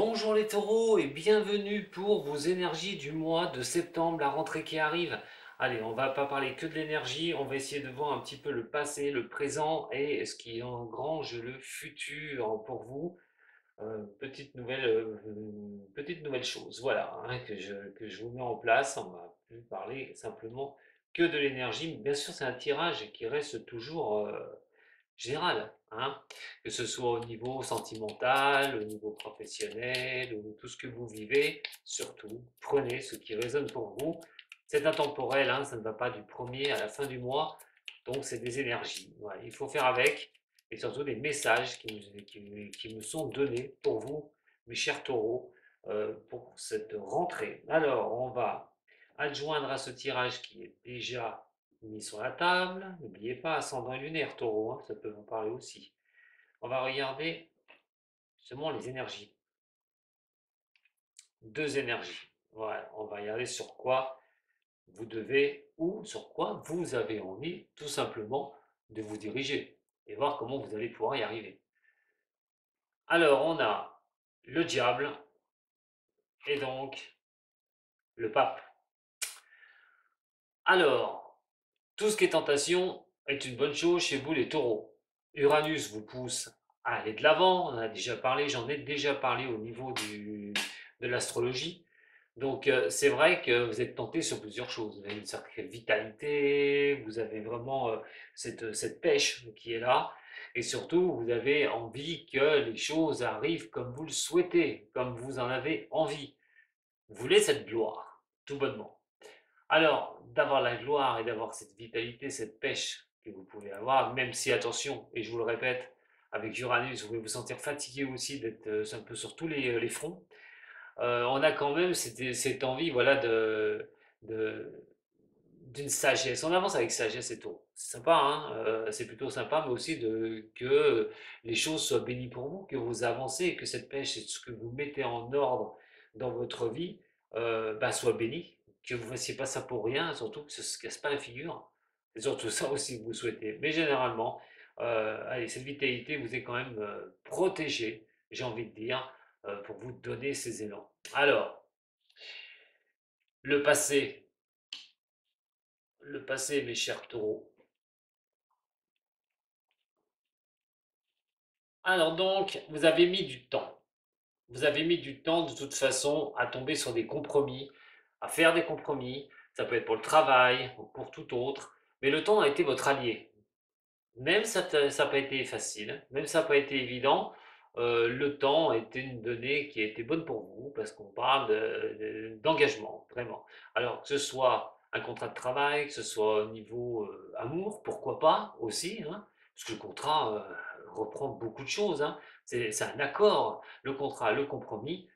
Bonjour les taureaux et bienvenue pour vos énergies du mois de septembre, la rentrée qui arrive. Allez, on va pas parler que de l'énergie, on va essayer de voir un petit peu le passé, le présent et ce qui engrange le futur pour vous. Petite nouvelle chose, voilà, hein, que je vous mets en place. On va plus parler simplement que de l'énergie. Bien sûr, c'est un tirage qui reste toujours général, hein, que ce soit au niveau sentimental, au niveau professionnel, ou tout ce que vous vivez, surtout, prenez ce qui résonne pour vous. C'est intemporel, hein, ça ne va pas du premier à la fin du mois, donc c'est des énergies. Voilà, il faut faire avec, et surtout des messages qui me sont donnés pour vous, mes chers taureaux, pour cette rentrée. Alors, on va adjoindre à ce tirage qui est déjà mis sur la table. N'oubliez pas, ascendant lunaire, taureau, hein, ça peut vous parler aussi. On va regarder justement les énergies. Deux énergies. Voilà, on va regarder sur quoi vous devez ou sur quoi vous avez envie tout simplement de vous diriger et voir comment vous allez pouvoir y arriver. Alors, on a le diable et donc le pape. Alors, tout ce qui est tentation est une bonne chose chez vous les taureaux. Uranus vous pousse à aller de l'avant, on en a déjà parlé, j'en ai déjà parlé au niveau de l'astrologie. Donc c'est vrai que vous êtes tenté sur plusieurs choses. Vous avez une certaine vitalité, vous avez vraiment cette pêche qui est là, et surtout vous avez envie que les choses arrivent comme vous le souhaitez, comme vous en avez envie. Vous voulez cette gloire, tout bonnement. Alors, d'avoir la gloire et d'avoir cette vitalité, cette pêche que vous pouvez avoir, même si, attention, et je vous le répète, avec Uranus, vous pouvez vous sentir fatigué aussi d'être un peu sur tous les fronts. On a quand même cette envie, voilà, de- d'une sagesse. On avance avec sagesse et tout. C'est sympa, hein, c'est plutôt sympa, mais aussi que les choses soient bénies pour vous, que vous avancez et que cette pêche et ce que vous mettez en ordre dans votre vie bah, soit bénie, que vous ne fassiez pas ça pour rien, surtout que ça ne se casse pas la figure. C'est surtout ça aussi que vous souhaitez. Mais généralement, allez, cette vitalité vous est quand même protégée, j'ai envie de dire, pour vous donner ces élans. Alors, le passé, le passé, mes chers taureaux. Alors donc, vous avez mis du temps. Vous avez mis du temps de toute façon à tomber sur des compromis, à faire des compromis. Ça peut être pour le travail ou pour tout autre. Mais le temps a été votre allié. Même ça n'a pas été facile, même ça n'a pas été évident, le temps était une donnée qui a été bonne pour vous parce qu'on parle d'engagement, vraiment. Alors que ce soit un contrat de travail, que ce soit au niveau amour, pourquoi pas aussi, hein, parce que le contrat reprend beaucoup de choses, hein. C'est un accord, le contrat, le compromis.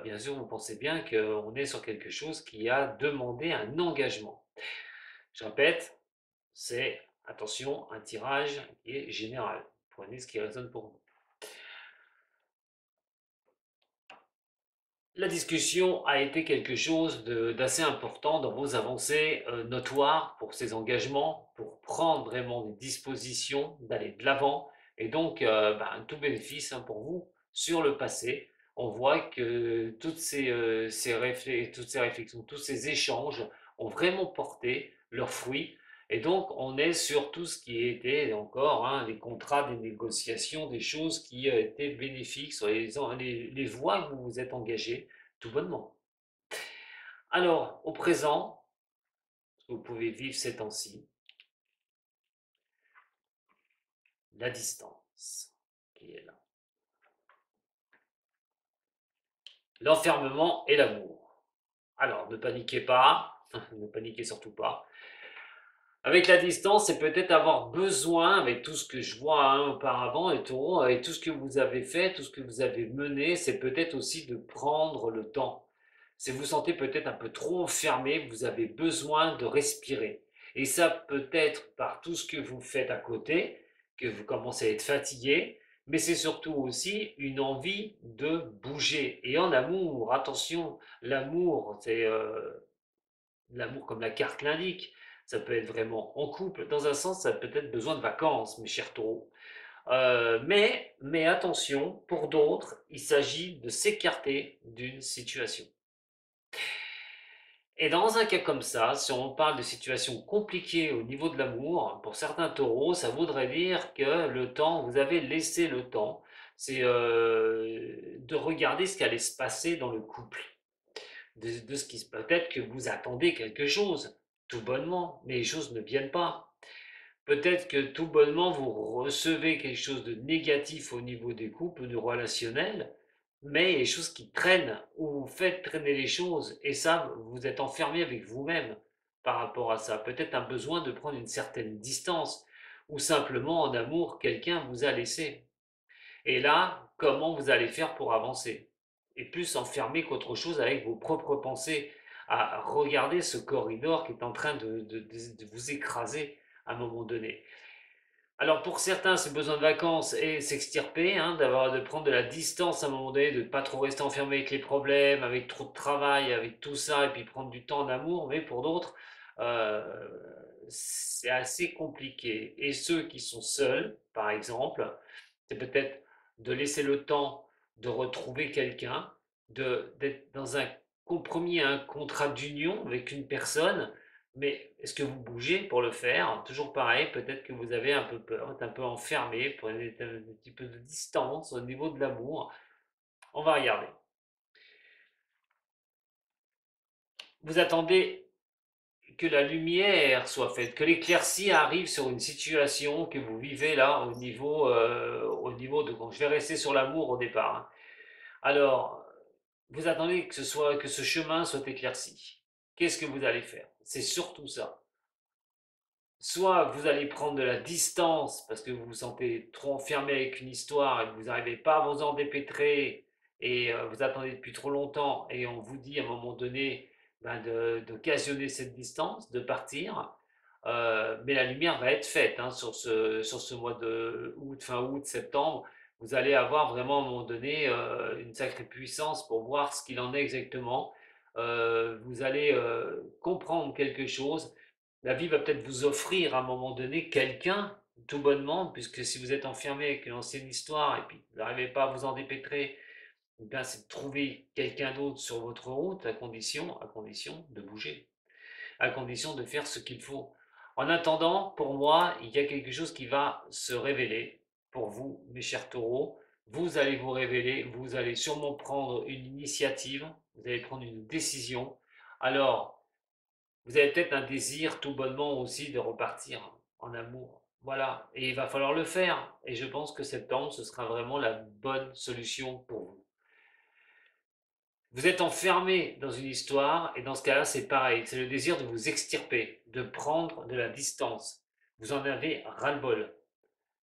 Bien sûr, vous pensez bien qu'on est sur quelque chose qui a demandé un engagement. Je répète, c'est, attention, un tirage qui est général. Prenez ce qui résonne pour vous. La discussion a été quelque chose d'assez important dans vos avancées notoires pour ces engagements, pour prendre vraiment des dispositions, d'aller de l'avant, et donc un tout bénéfice, hein, pour vous sur le passé. On voit que toutes ces réflexions, tous ces échanges ont vraiment porté leurs fruits. Et donc, on est sur tout ce qui était encore, hein, les contrats, des négociations, des choses qui étaient bénéfiques sur les voies que vous vous êtes engagés, tout bonnement. Alors, au présent, ce que vous pouvez vivre ces temps-ci, la distance qui est là. L'enfermement et l'amour. Alors, ne paniquez pas, ne paniquez surtout pas. Avec la distance, c'est peut-être avoir besoin, avec tout ce que je vois, hein, auparavant, et tout, avec tout ce que vous avez fait, tout ce que vous avez mené, c'est peut-être aussi de prendre le temps. Si vous vous sentez peut-être un peu trop enfermé, vous avez besoin de respirer. Et ça peut être par tout ce que vous faites à côté, que vous commencez à être fatigué, mais c'est surtout aussi une envie de bouger. Et en amour, attention, l'amour, c'est l'amour comme la carte l'indique. Ça peut être vraiment en couple. Dans un sens, ça peut être besoin de vacances, mes chers taureaux. Mais attention, pour d'autres, il s'agit de s'écarter d'une situation. Et dans un cas comme ça, si on parle de situations compliquées au niveau de l'amour, pour certains taureaux, ça voudrait dire que le temps, vous avez laissé le temps, c'est de regarder ce qui allait se passer dans le couple, de ce qui se peut-être que vous attendez quelque chose, tout bonnement, mais les choses ne viennent pas. Peut-être que tout bonnement, vous recevez quelque chose de négatif au niveau des couples, du relationnel, mais il y a des choses qui traînent, ou vous faites traîner les choses, et ça, vous êtes enfermé avec vous-même par rapport à ça. Peut-être un besoin de prendre une certaine distance, ou simplement en amour, quelqu'un vous a laissé. Et là, comment vous allez faire pour avancer? Et plus enfermé qu'autre chose avec vos propres pensées, à regarder ce corridor qui est en train de vous écraser à un moment donné. Alors pour certains, c'est besoin de vacances et s'extirper, hein, de prendre de la distance à un moment donné, de ne pas trop rester enfermé avec les problèmes, avec trop de travail, avec tout ça, et puis prendre du temps d'amour. Mais pour d'autres, euh, c'est assez compliqué. Et ceux qui sont seuls, par exemple, c'est peut-être de laisser le temps de retrouver quelqu'un, d'être dans un compromis, un contrat d'union avec une personne, mais est-ce que vous bougez pour le faire? Toujours pareil, peut-être que vous avez un peu peur, êtes un peu enfermé, prenez un petit peu de distance au niveau de l'amour. On va regarder. Vous attendez que la lumière soit faite, que l'éclaircie arrive sur une situation que vous vivez là au niveau de quand je vais rester sur l'amour au départ, hein. Alors, vous attendez que ce chemin soit éclairci. Qu'est-ce que vous allez faire? C'est surtout ça. Soit vous allez prendre de la distance parce que vous vous sentez trop enfermé avec une histoire et que vous n'arrivez pas à vous en dépêtrer et vous attendez depuis trop longtemps et on vous dit à un moment donné ben, d'occasionner cette distance, de partir. Mais la lumière va être faite, hein, sur ce mois de août, fin août, septembre. Vous allez avoir vraiment à un moment donné une sacrée puissance pour voir ce qu'il en est exactement. Vous allez comprendre quelque chose. La vie va peut-être vous offrir à un moment donné quelqu'un, tout bonnement, puisque si vous êtes enfermé avec une ancienne histoire et puis vous n'arrivez pas à vous en dépêtrer, eh bien c'est de trouver quelqu'un d'autre sur votre route à condition de bouger, à condition de faire ce qu'il faut. En attendant, pour moi, il y a quelque chose qui va se révéler pour vous, mes chers taureaux. Vous allez vous révéler, vous allez sûrement prendre une initiative, vous allez prendre une décision. Alors, vous avez peut-être un désir tout bonnement aussi de repartir en amour. Voilà, et il va falloir le faire. Et je pense que septembre, ce sera vraiment la bonne solution pour vous. Vous êtes enfermé dans une histoire, et dans ce cas-là, c'est pareil. C'est le désir de vous extirper, de prendre de la distance. Vous en avez ras-le-bol.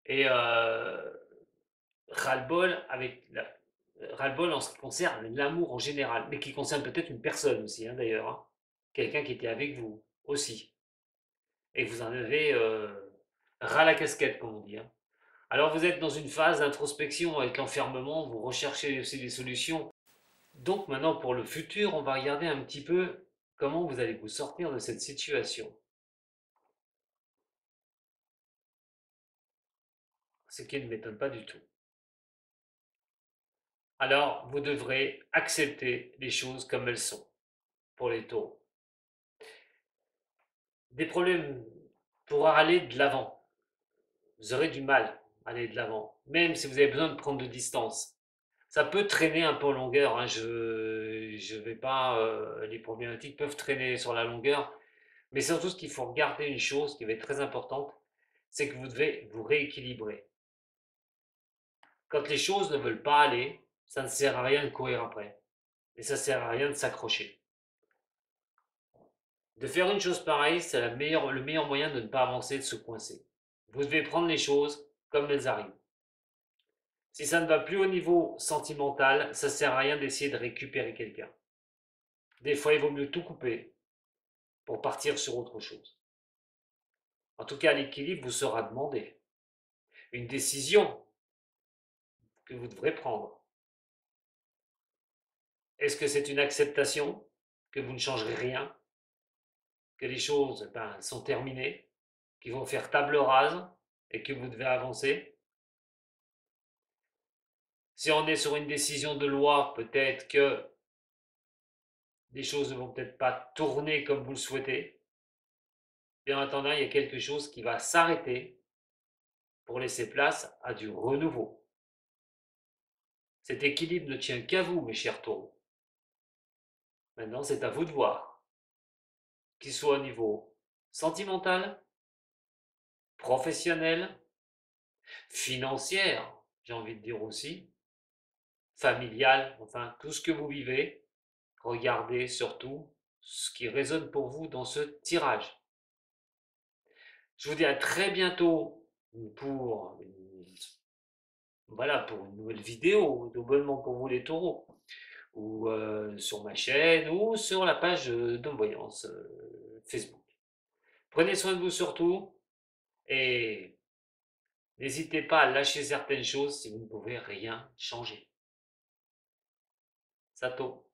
Et ras-le-bol ras-le-bol en ce qui concerne l'amour en général, mais qui concerne peut-être une personne aussi, hein, d'ailleurs, hein. Quelqu'un qui était avec vous aussi. Et vous en avez ras la casquette, comme on dit, hein. Alors vous êtes dans une phase d'introspection avec l'enfermement, vous recherchez aussi des solutions. Donc maintenant pour le futur, on va regarder un petit peu comment vous allez vous sortir de cette situation. Ce qui ne m'étonne pas du tout. Alors vous devrez accepter les choses comme elles sont pour les taureaux. Des problèmes pour aller de l'avant. Vous aurez du mal à aller de l'avant, même si vous avez besoin de prendre de distance. Ça peut traîner un peu en longueur, hein. Je vais pas. Les problématiques peuvent traîner sur la longueur, mais surtout ce qu'il faut regarder une chose qui va être très importante, c'est que vous devez vous rééquilibrer. Quand les choses ne veulent pas aller, ça ne sert à rien de courir après, et ça ne sert à rien de s'accrocher. De faire une chose pareille, c'est le meilleur moyen de ne pas avancer, de se coincer. Vous devez prendre les choses comme elles arrivent. Si ça ne va plus au niveau sentimental, ça ne sert à rien d'essayer de récupérer quelqu'un. Des fois, il vaut mieux tout couper pour partir sur autre chose. En tout cas, l'équilibre vous sera demandé. Une décision que vous devrez prendre. Est-ce que c'est une acceptation que vous ne changerez rien, que les choses sont terminées, qu'ils vont faire table rase et que vous devez avancer? Si on est sur une décision de loi, peut-être que les choses ne vont peut-être pas tourner comme vous le souhaitez. Et en attendant, il y a quelque chose qui va s'arrêter pour laisser place à du renouveau. Cet équilibre ne tient qu'à vous, mes chers taureaux. Maintenant, c'est à vous de voir, qu'il soit au niveau sentimental, professionnel, financière, j'ai envie de dire aussi, familial, enfin tout ce que vous vivez, regardez surtout ce qui résonne pour vous dans ce tirage. Je vous dis à très bientôt pour voilà, pour une nouvelle vidéo, doublement pour vous les taureaux, ou sur ma chaîne, ou sur la page de voyance Facebook. Prenez soin de vous surtout, et n'hésitez pas à lâcher certaines choses si vous ne pouvez rien changer. Sato.